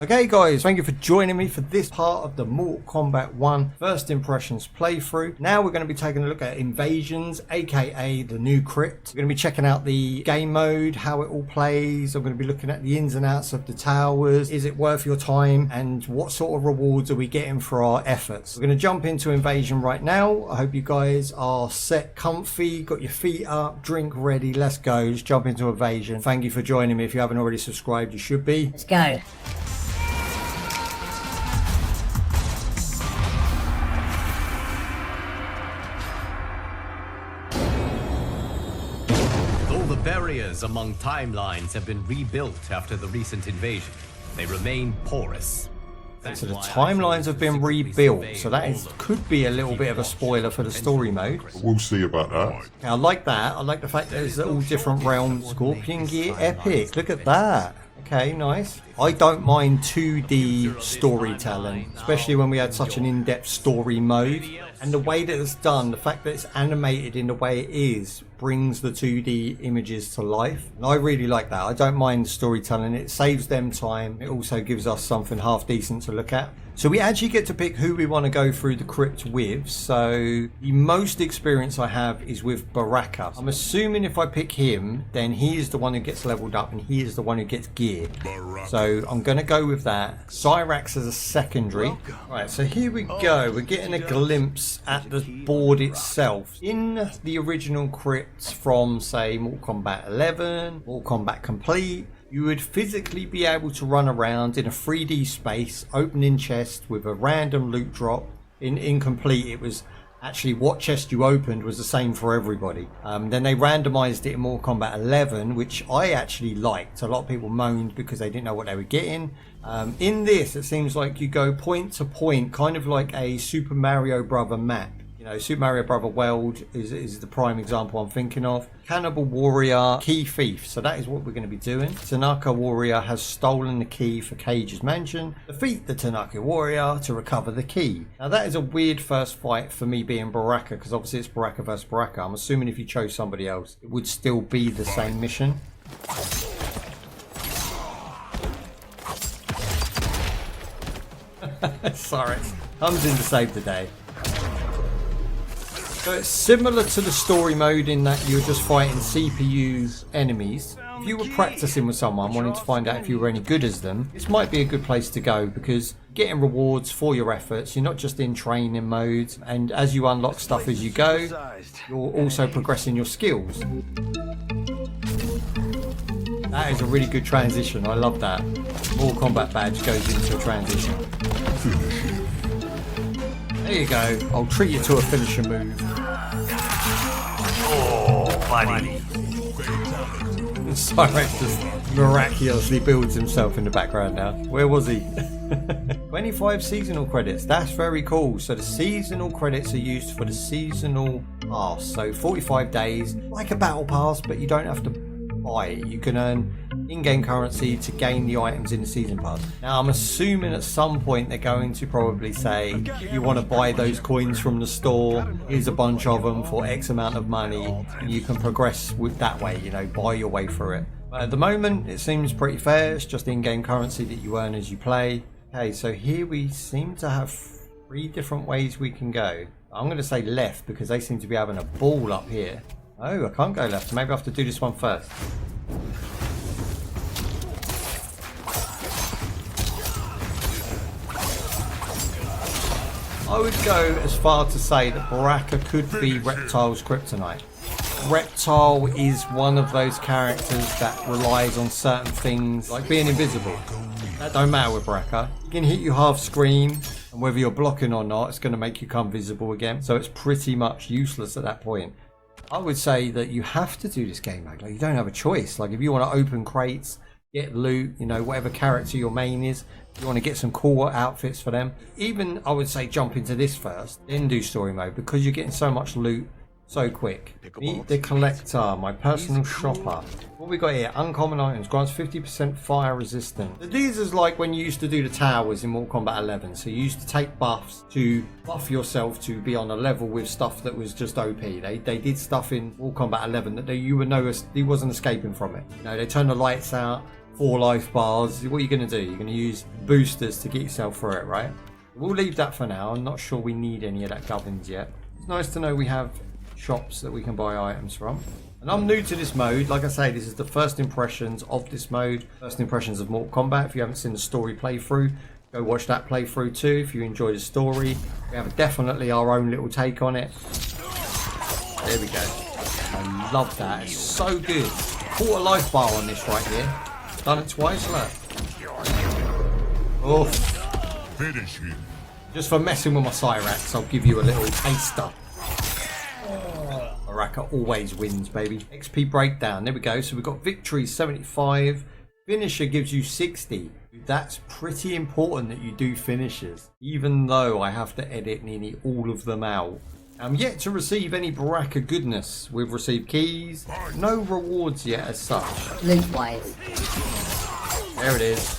Okay guys, thank you for joining me for this part of the Mortal Kombat 1 First Impressions playthrough. Now we're going to be taking a look at Invasions, aka the new crypt. We're going to be checking out the game mode, how it all plays. I'm going to be looking at the ins and outs of the towers. Is it worth your time? And what sort of rewards are we getting for our efforts? We're going to jump into Invasion right now. I hope you guys are set comfy, got your feet up, drink ready. Let's go. Let's jump into Invasion. Thank you for joining me. If you haven't already subscribed, you should be. Let's go. Barriers among timelines have been rebuilt after the recent invasion. They remain porous. So the timelines have been rebuilt, so that could be a little bit of a spoiler for the story mode. We'll see about that. I like that. I like the fact that there's all different realms. Scorpion gear, epic. Look at that. Okay, nice. I don't mind 2D storytelling, especially when we had such an in-depth story mode. And the way that it's done, the fact that it's animated in the way it is, brings the 2D images to life. And I really like that. I don't mind storytelling. It saves them time. It also gives us something half decent to look at. So we actually get to pick who we want to go through the crypt with. So the most experience I have is with Baraka. I'm assuming if I pick him, then he is the one who gets leveled up and he is the one who gets gear. So I'm going to go with that. Cyrax as a secondary. Right, so here we go. We're getting a glimpse at the board itself. In the original crypts from, say, Mortal Kombat 11, Mortal Kombat Complete, you would physically be able to run around in a 3D space, opening chests with a random loot drop. In Incomplete, it was actually what chest you opened was the same for everybody. Then they randomized it in Mortal Kombat 11, which I actually liked. A lot of people moaned because they didn't know what they were getting. In this, it seems like you go point to point, kind of like a Super Mario Brother map. You know, Super Mario Brother World is the prime example I'm thinking of. Cannibal Warrior, Key Thief. So that is what we're going to be doing. Tanaka Warrior has stolen the key for Cage's mansion. Defeat the Tanaka Warrior to recover the key. Now that is a weird first fight for me being Baraka, because obviously it's Baraka versus Baraka. I'm assuming if you chose somebody else, it would still be the same mission. Sorry, comes in to save the day. So it's similar to the story mode in that you're just fighting CPU enemies. If you were practicing with someone, wanting to find out if you were any good as them, this might be a good place to go because getting rewards for your efforts, you're not just in training modes, and as you unlock stuff as you go, you're also progressing your skills. That is a really good transition, I love that. Mortal Kombat badge goes into a transition. There you go. I'll treat you to a finisher move. Oh, buddy. Cyrex just miraculously builds himself in the background now. Where was he? 25 seasonal credits. That's very cool. So the seasonal credits are used for the seasonal pass. So 45 days, like a battle pass, but you don't have to buy it. You can earn in-game currency to gain the items in the season pass. Now I'm assuming at some point they're going to probably say if you want to buy those coins from the store, here's a bunch of them for X amount of money, and you can progress with that way, you know, buy your way through it. But at the moment it seems pretty fair. It's just in-game currency that you earn as you play. Okay, so here we seem to have 3 different ways we can go. I'm going to say left because they seem to be having a ball up here. Oh, I can't go left. Maybe I have to do this one first. I would go as far to say that Baraka could be Reptile's kryptonite. Reptile is one of those characters that relies on certain things, like being invisible. That don't matter with Baraka. He can hit you half screen, and whether you're blocking or not, it's going to make you come visible again. So it's pretty much useless at that point. I would say that you have to do this game mode. Like, you don't have a choice. Like, if you want to open crates, get loot, you know, whatever character your main is, you want to get some cool outfits for them. Even, I would say, jump into this first, then do story mode, because you're getting so much loot so quick. Meet the Collector, my personal shopper. What we got here? Uncommon items. Grants 50% fire resistance. So these is like when you used to do the towers in Mortal Kombat 11. So you used to take buffs to buff yourself to be on a level with stuff that was just OP. They did stuff in Mortal Kombat 11 that you would know he wasn't escaping from it. You know, they turned the lights out. 4 life bars. What are you going to do? You're going to use boosters to get yourself through it, right? We'll leave that for now. I'm not sure we need any of that gubbins yet. It's nice to know we have shops that we can buy items from. And I'm new to this mode. Like I say, this is the first impressions of this mode. First impressions of Mortal Kombat. If you haven't seen the story playthrough, go watch that playthrough too if you enjoy the story. We have definitely our own little take on it. There we go. I love that. It's so good. 4 life bar on this right here. Done it twice, look. Oh. Finish him. Just for messing with my Cyrax, I'll give you a little taster. Baraka always wins, baby. XP breakdown. There we go. So we've got victory 75. Finisher gives you 60. That's pretty important that you do finishers. Even though I have to edit nearly all of them out. I'm yet to receive any Baraka goodness. We've received keys. No rewards yet as such. Loot-wise. There it is.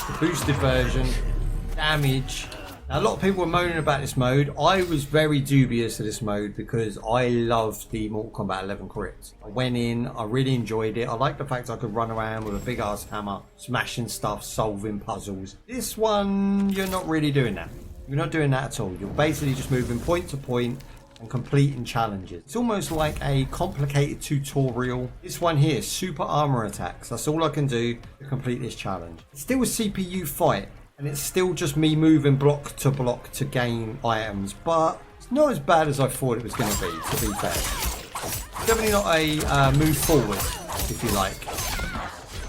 The boosted version. Damage. Now, a lot of people were moaning about this mode. I was very dubious of this mode because I love the Mortal Kombat 11 crypt. I went in, I really enjoyed it. I liked the fact I could run around with a big ass hammer, smashing stuff, solving puzzles. This one, you're not really doing that. You're not doing that at all. You're basically just moving point to point and completing challenges. It's almost like a complicated tutorial. This one here, super armor attacks. That's all I can do to complete this challenge. It's still a CPU fight. And it's still just me moving block to gain items, but it's not as bad as I thought it was going to be fair. It's definitely not a move forward, if you like.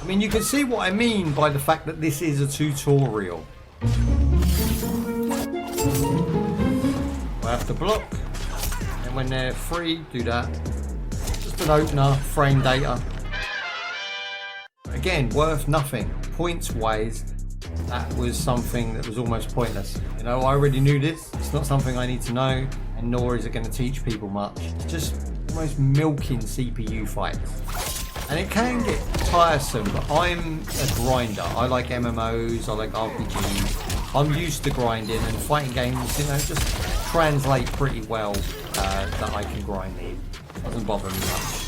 I mean, you can see what I mean by the fact that this is a tutorial. I have to block, and when they're free, do that. Just an opener, frame data. Again, worth nothing. Points-wise, that was something that was almost pointless. You know, I already knew this. It's not something I need to know, and nor is it going to teach people much. It's just almost milking CPU fights. And it can get tiresome, but I'm a grinder. I like MMOs, I like RPGs. I'm used to grinding, and fighting games, you know, just translate pretty well that I can grind these. Doesn't bother me much.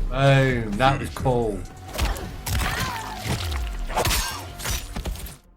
Boom, that was cool.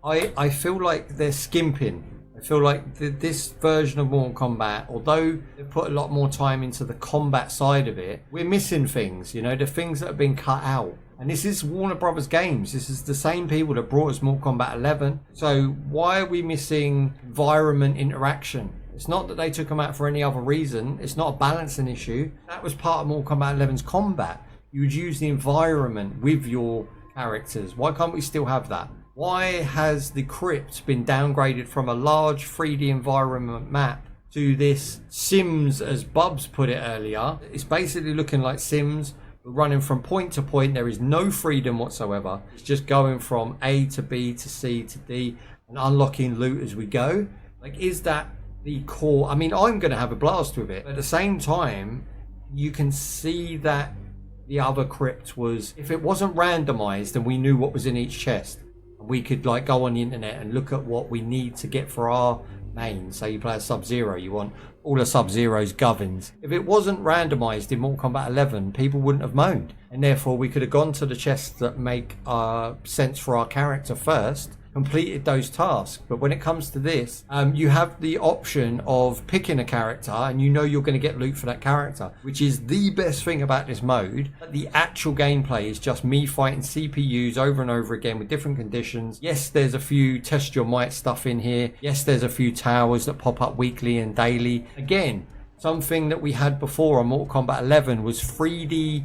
I feel like they're skimping. I feel like this version of Mortal Kombat, although they've put a lot more time into the combat side of it, we're missing things, you know, the things that have been cut out. And this is Warner Brothers Games. This is the same people that brought us Mortal Kombat 11. So why are we missing environment interaction? It's not that they took them out for any other reason. It's not a balancing issue. That was part of Mortal Kombat 11's combat. You would use the environment with your characters. Why can't we still have that? Why has the crypt been downgraded from a large 3D environment map to this Sims, as Bubs put it earlier? It's basically looking like Sims. We're running from point to point. There is no freedom whatsoever. It's just going from A to B to C to D and unlocking loot as we go. Like, is that the core? I mean, I'm going to have a blast with it. But at the same time, you can see that the other crypt was, if it wasn't randomized and we knew what was in each chest, we could like go on the internet and look at what we need to get for our main. Say you play a Sub-Zero, you want all the Sub-Zero's govins. If it wasn't randomized in Mortal Kombat 11, people wouldn't have moaned, and therefore we could have gone to the chests that make sense for our character first, completed those tasks. But when it comes to this, you have the option of picking a character, and you know you're going to get loot for that character, which is the best thing about this mode. The actual gameplay is just me fighting CPUs over and over again with different conditions. Yes, there's a few test your might stuff in here. Yes, there's a few towers that pop up weekly and daily. Again, something that we had before on Mortal Kombat 11 was 3D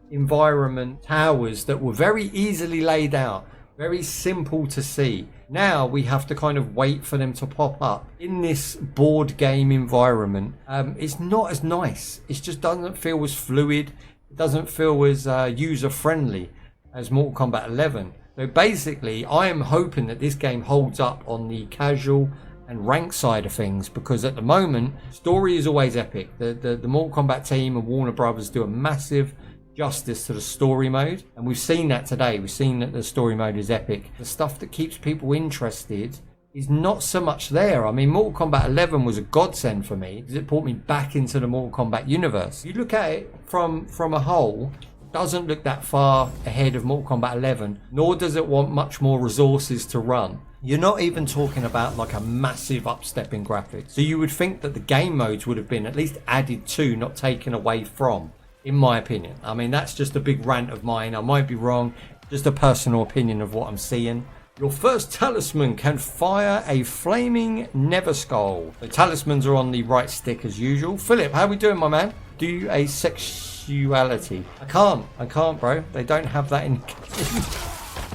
environment towers that were very easily laid out. Very simple to see. Now we have to kind of wait for them to pop up in this board game environment. It's not as nice. It just doesn't feel as fluid. It doesn't feel as user friendly as Mortal Kombat 11. So basically, I am hoping that this game holds up on the casual and rank side of things, because at the moment, story is always epic. The Mortal Kombat team and Warner Brothers do a massive justice to the story mode, and we've seen that today. We've seen that the story mode is epic. The stuff that keeps people interested is not so much there. I mean, Mortal Kombat 11 was a godsend for me because it brought me back into the Mortal Kombat universe. You look at it from a whole, doesn't look that far ahead of Mortal Kombat 11, nor does it want much more resources to run. You're not even talking about like a massive upstep in graphics. So you would think that the game modes would have been at least added to, not taken away from, in my opinion. I mean, that's just a big rant of mine. I might be wrong. Just a personal opinion of what I'm seeing. Your first talisman can fire a flaming Never Skull. The talismans are on the right stick as usual. Philip, how we doing, my man? Do a sexuality. I can't, bro. They don't have that in.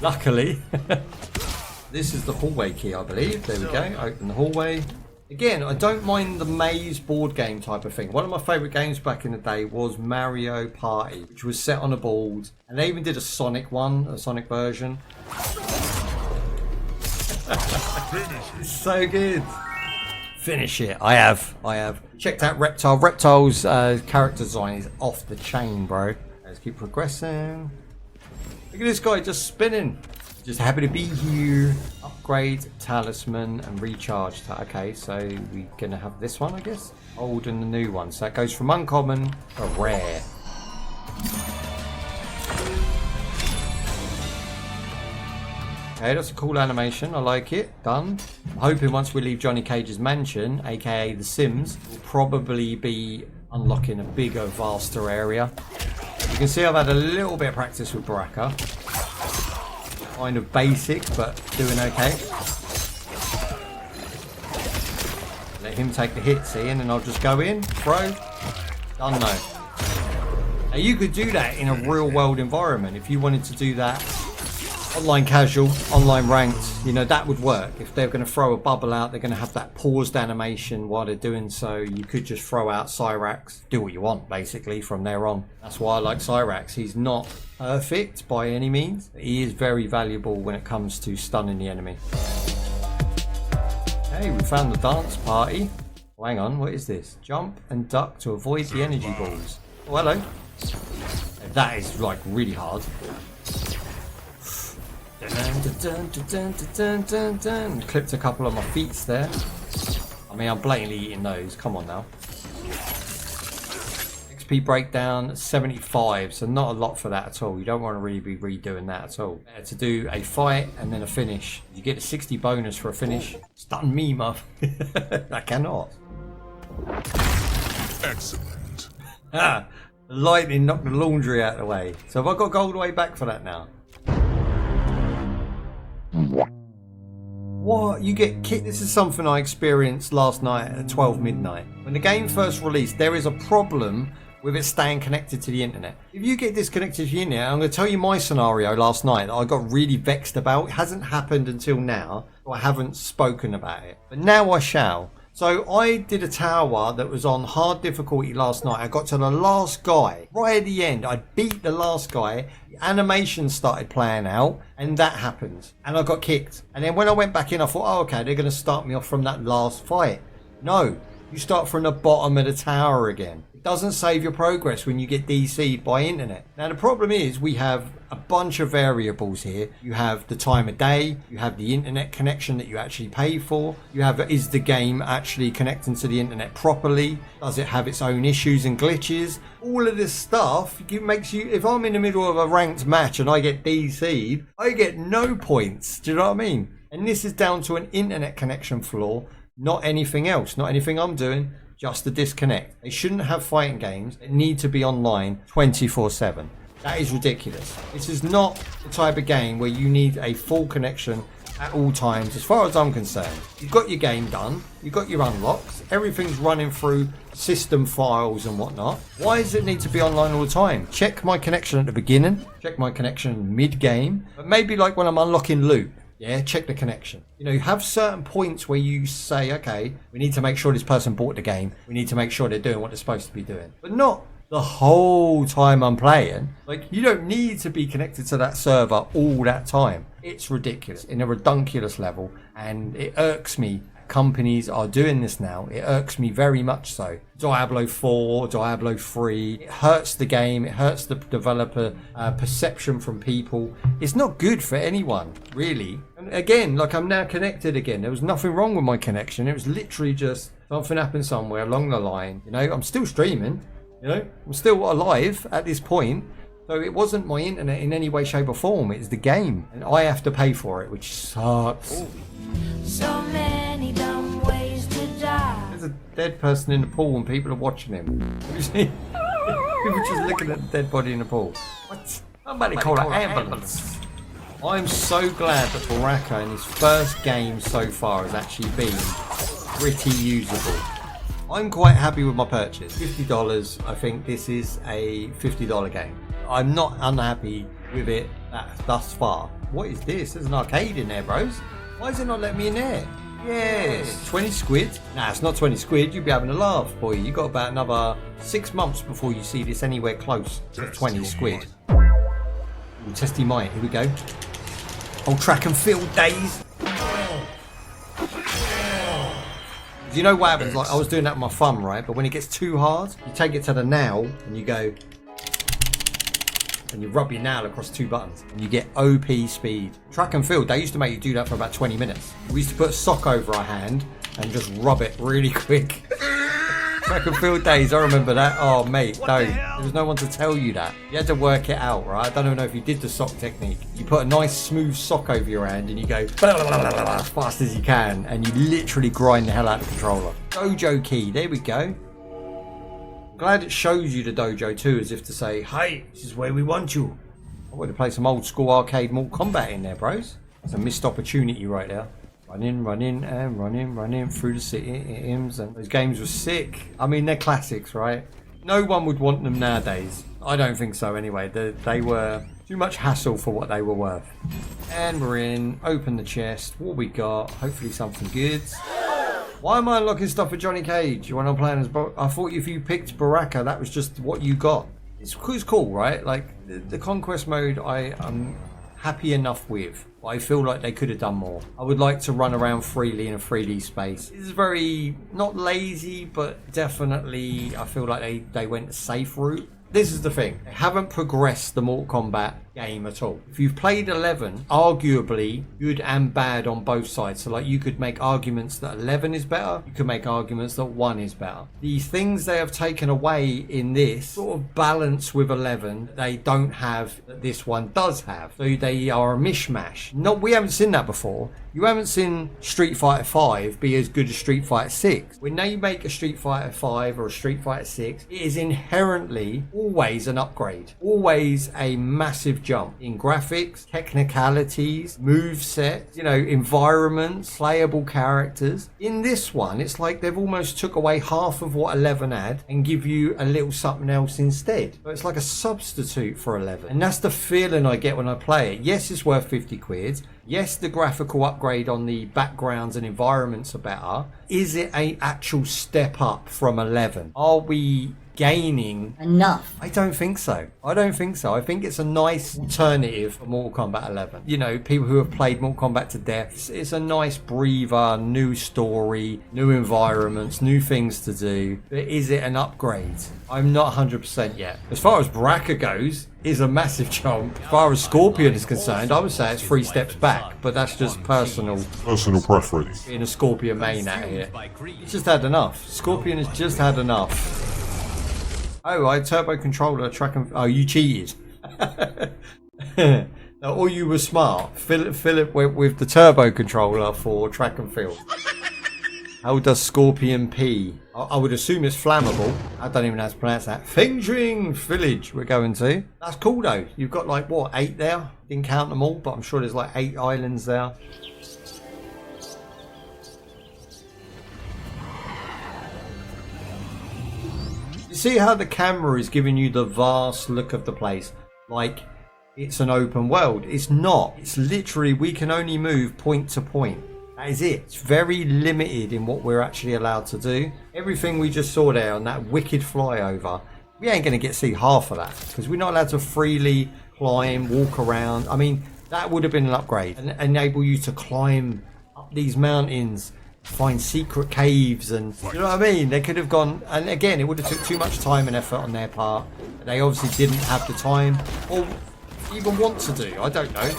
Luckily. This is the hallway key, I believe. There we go. Open the hallway. Again, I don't mind the maze board game type of thing. One of my favourite games back in the day was Mario Party, which was set on a board. And they even did a Sonic one, a Sonic version. So good. Finish it. I have. Checked out Reptile. Reptile's character design is off the chain, bro. Let's keep progressing. Look at this guy just spinning. Just happy to be here. Upgrade talisman and recharge. Okay, so we're gonna have this one, I guess. Old and the new one. So that goes from uncommon to rare. Okay, that's a cool animation. I like it. Done. I'm hoping once we leave Johnny Cage's mansion, aka The Sims, we'll probably be unlocking a bigger, vaster area. You can see I've had a little bit of practice with Baraka. Kind of basic, but doing okay. Let him take the hit, see, and then I'll just go in, throw, done now. Now you could do that in a real world environment if you wanted to do that. Online casual, online ranked, you know, that would work. If they're going to throw a bubble out, they're going to have that paused animation while they're doing so. You could just throw out Cyrax, do what you want, basically, from there on. That's why I like Cyrax. He's not perfect by any means. He is very valuable when it comes to stunning the enemy. Okay, we found the dance party. Oh, hang on, what is this? Jump and duck to avoid the energy balls. Oh, hello. That is, like, really hard. Clipped a couple of my feet there. I mean, I'm blatantly eating those. Come on now. XP breakdown 75, so not a lot for that at all. You don't want to really be redoing that at all. To do a fight and then a finish. You get a 60 bonus for a finish. Stun me, muff. I cannot. Excellent. Ah, the lightning knocked the laundry out of the way. So have I got gold way back for that now? What? You get kicked? This is something I experienced last night at 12 midnight. When the game first released, there is a problem with it staying connected to the internet. If you get disconnected to the internet, I'm going to tell you my scenario last night that I got really vexed about. It hasn't happened until now, so I haven't spoken about it. But now I shall. So I did a tower that was on hard difficulty last night. I got to the last guy. Right at the end, I beat the last guy. The animation started playing out and that happened. And I got kicked. And then when I went back in, I thought, oh, okay, they're going to start me off from that last fight. No, you start from the bottom of the tower again. It doesn't save your progress when you get DC'd by internet. Now, the problem is we have a bunch of variables here. You have the time of day, you have the internet connection that you actually pay for, you have, is the game actually connecting to the internet properly, does it have its own issues and glitches? All of this stuff makes you, if I'm in the middle of a ranked match and I get DC'd, I get no points. Do you know what I mean? And this is down to an internet connection flaw, not anything else, not anything I'm doing, just the disconnect. They shouldn't have fighting games that need to be online 24/7. That is ridiculous. This is not the type of game where you need a full connection at all times, as far as I'm concerned. You've got your game done, you've got your unlocks, everything's running through system files and whatnot. Why does it need to be online all the time? Check my connection at the beginning, check my connection mid-game, but maybe like when I'm unlocking loot, yeah, check the connection. You know, you have certain points where you say, okay, we need to make sure this person bought the game, we need to make sure they're doing what they're supposed to be doing, but not the whole time I'm playing. Like, you don't need to be connected to that server all that time. It's ridiculous in a redunculous level, and it irks me. Companies are doing this now. It irks me very much so. Diablo 4, Diablo 3, it hurts the game, it hurts the developer perception from people. It's not good for anyone, really. And again, like, I'm now connected again. There was nothing wrong with my connection. It was literally just something happened somewhere along the line. You know, I'm still streaming. You know, I'm still alive at this point, So it wasn't my internet in any way, shape or form. It's the game. And I have to pay for it, which sucks. So many dumb ways to die. There's a dead person in the pool and people are watching him. Have you seen? People just looking at the dead body in the pool. What? Somebody call an ambulance. I'm so glad that Baraka in his first game so far has actually been pretty usable. I'm quite happy with my purchase. $50, I think this is a $50 game. I'm not unhappy with it thus far. What is this? There's an arcade in there, bros. Why is it not letting me in there? Yes, 20 squid. Nah, it's not 20 squid. You'll be having a laugh, boy. You got about another 6 months before you see this anywhere close to 20 squid. Ooh, testy might. Here we go. Old track and field days. Do you know what happens? Like I was doing that with my thumb, right? But when it gets too hard, you take it to the nail and you go, and you rub your nail across 2 buttons, and you get OP speed. Track and field, they used to make you do that for about 20 minutes. We used to put a sock over our hand and just rub it really quick. Track and field days, I remember that. Oh, mate, no. There was no one to tell you that. You had to work it out, right? I don't even know if you did the sock technique. You put a nice smooth sock over your hand and you go blah, blah, blah, blah, as fast as you can, and you literally grind the hell out of the controller. Dojo key, there we go. Glad it shows you the dojo too, as if to say, hey, this is where we want you. I want to play some old school arcade Mortal Kombat in there, bros. That's a missed opportunity right there. Running and running through the city. And those games were sick. I mean, they're classics, right? No one would want them nowadays. I don't think so anyway. They were too much hassle for what they were worth. And we're in. Open the chest. What we got? Hopefully something good. Why am I unlocking stuff for Johnny Cage? You want to play as I thought if you picked Baraka, that was just what you got. It's cool, right? Like, the Conquest mode, I'm happy enough with. But I feel like they could have done more. I would like to run around freely in a 3D space. It's very, not lazy, but definitely, I feel like they went a safe route. This is the thing. They haven't progressed the Mortal Kombat game at all. If you've played 11, arguably good and bad on both sides. So like you could make arguments that 11 is better. You could make arguments that 1 is better. The things they have taken away in this sort of balance with 11, they don't have that this one does have. So they are a mishmash. We haven't seen that before. You haven't seen Street Fighter 5 be as good as Street Fighter 6. When they make a Street Fighter 5 or a Street Fighter 6, it is inherently always an upgrade. Always a massive jump in graphics, technicalities, movesets, environments, playable characters. In this one, it's like they've almost took away half of what 11 had and give you a little something else instead. So it's like a substitute for 11. And that's the feeling I get when I play it. Yes, it's worth 50 quid. Yes, the graphical upgrade on the backgrounds and environments are better. Is it an actual step up from 11? Are we gaining enough? I don't think so. I think it's a nice alternative for Mortal Kombat 11. People who have played Mortal Kombat to death, it's a nice breather, new story, new environments, new things to do. But is it an upgrade? I'm not 100% yet. As far as Baraka goes, is a massive jump. As far as Scorpion is concerned, I would say it's 3 steps back, but that's just personal preference. Being a Scorpion main out here. It's just had enough. Scorpion has just had enough. Oh, I had turbo controller track and... Oh, you cheated. Or you were smart. Philip went with the turbo controller for track and field. How does Scorpion P? I would assume it's flammable. I don't even know how to pronounce that. Fengjing Village we're going to. That's cool though. You've got like, what, 8 there? Didn't count them all, but I'm sure there's like 8 islands there. You see how the camera is giving you the vast look of the place? Like it's an open world. It's not. It's literally, we can only move point to point. That is it. It's very limited in what we're actually allowed to do. Everything we just saw there on that wicked flyover, we ain't going to get to see half of that because we're not allowed to freely climb, walk around. I mean, that would have been an upgrade and enable you to climb up these mountains, find secret caves, and you know what I mean? They could have gone, and again, it would have took too much time and effort on their part. They obviously didn't have the time, or even want to do. I don't know.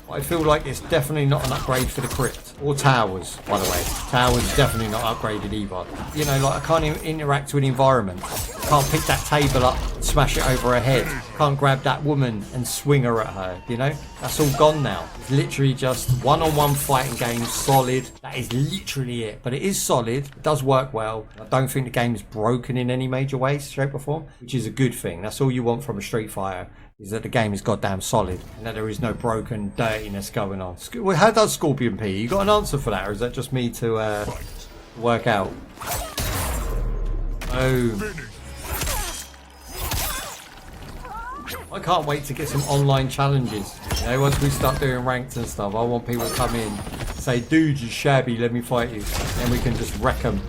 I feel like it's definitely not an upgrade for the crypt. Or towers, by the way. Towers definitely not upgraded either. You know, like I can't even interact with the environment. Can't pick that table up and smash it over her head. Can't grab that woman and swing her at her, you know? That's all gone now. It's literally just one-on-one fighting game, solid. That is literally it. But it is solid. It does work well. I don't think the game is broken in any major way, shape or form, which is a good thing. That's all you want from a Street Fighter, is that the game is goddamn solid and that there is no broken dirtiness going on. Well, how does Scorpion P? You got an answer for that, or is that just me to work out? Oh. I can't wait to get some online challenges. You know, once we start doing ranked and stuff, I want people to come in, say, dude, you're shabby, let me fight you. And we can just wreck them.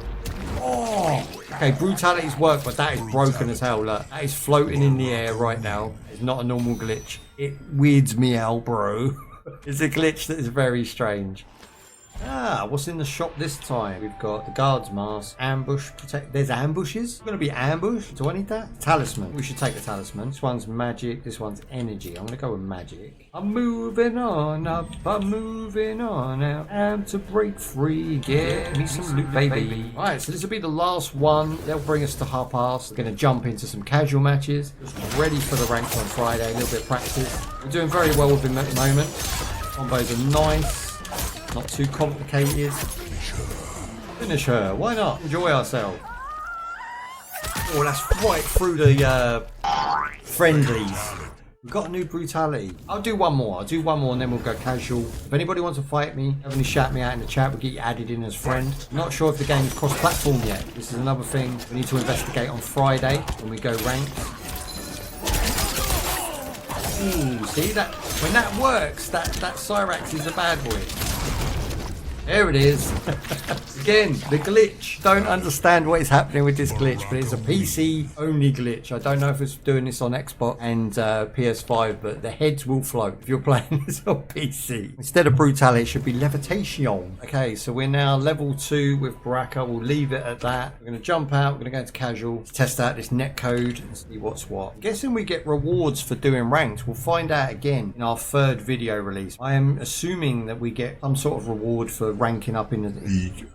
Oh! Okay, brutality's work, but that is broken as hell. Look, that is floating in the air right now. It's not a normal glitch. It weirds me out, bro. It's a glitch that is very strange. Ah, what's in the shop this time? We've got the guard's mask, ambush, protect. There's ambushes? Gonna be ambush? Do I need that? Talisman. We should take the talisman. This one's magic. This one's energy. I'm gonna go with magic. I'm moving on up. I'm moving on out. I'm to break free. Get me some loot, baby. Alright, so this will be the last one. They'll bring us to half past. We're gonna jump into some casual matches. Just ready for the ranks on Friday. A little bit of practice. We're doing very well with him at the moment. Combos are nice. Not too complicated. Finish her. Why not? Enjoy ourselves. Oh, that's right through the friendlies. We've got a new brutality. I'll do one more. I'll do one more and then we'll go casual. If anybody wants to fight me, definitely shout me out in the chat. We'll get you added in as friend. Not sure if the game's cross-platform yet. This is another thing we need to investigate on Friday when we go ranked. Ooh, see that? When that works, that Cyrax is a bad boy. There it is. Again, the glitch. Don't understand what is happening with this glitch, but it's a PC only glitch. I don't know if it's doing this on Xbox and PS5, but the heads will float if you're playing this on PC. Instead of brutality, it should be levitation. Okay, so we're now level 2 with Baraka. We'll leave it at that. We're going to jump out. We're going to go into casual to test out this netcode and see what's what. I'm guessing we get rewards for doing ranked. We'll find out again in our third video release. I am assuming that we get some sort of reward for ranking up in the league.